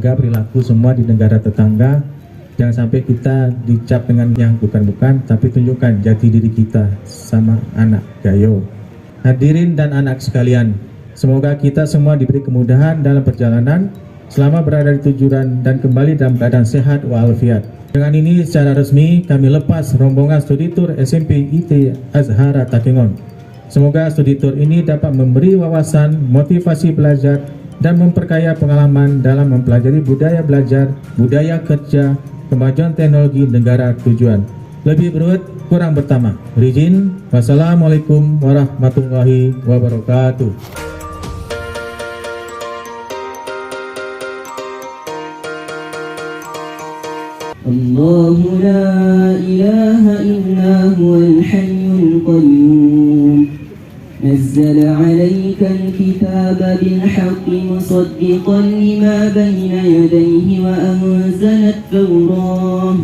menjaga perilaku semua di negara tetangga. Jangan sampai kita dicap dengan yang bukan-bukan, tapi tunjukkan jati diri kita sama anak Gayo. Hadirin dan anak sekalian, semoga kita semua diberi kemudahan dalam perjalanan selama berada di tujuan dan kembali dalam keadaan sehat walafiat. Dengan ini secara resmi kami lepas rombongan studi tur SMP IT Azhara Takengon. Semoga studi tur ini dapat memberi wawasan, motivasi belajar, dan memperkaya pengalaman dalam mempelajari budaya belajar, budaya kerja, kemajuan teknologi negara tujuan. Lebih berurut, kurang bertama. Izin, wassalamualaikum warahmatullahi wabarakatuh. Allahu la ilaha illa huwal hayyul qayyum. نزل عليك الكتاب بالحق مصدقا لما بين يديه وأنزل التوراة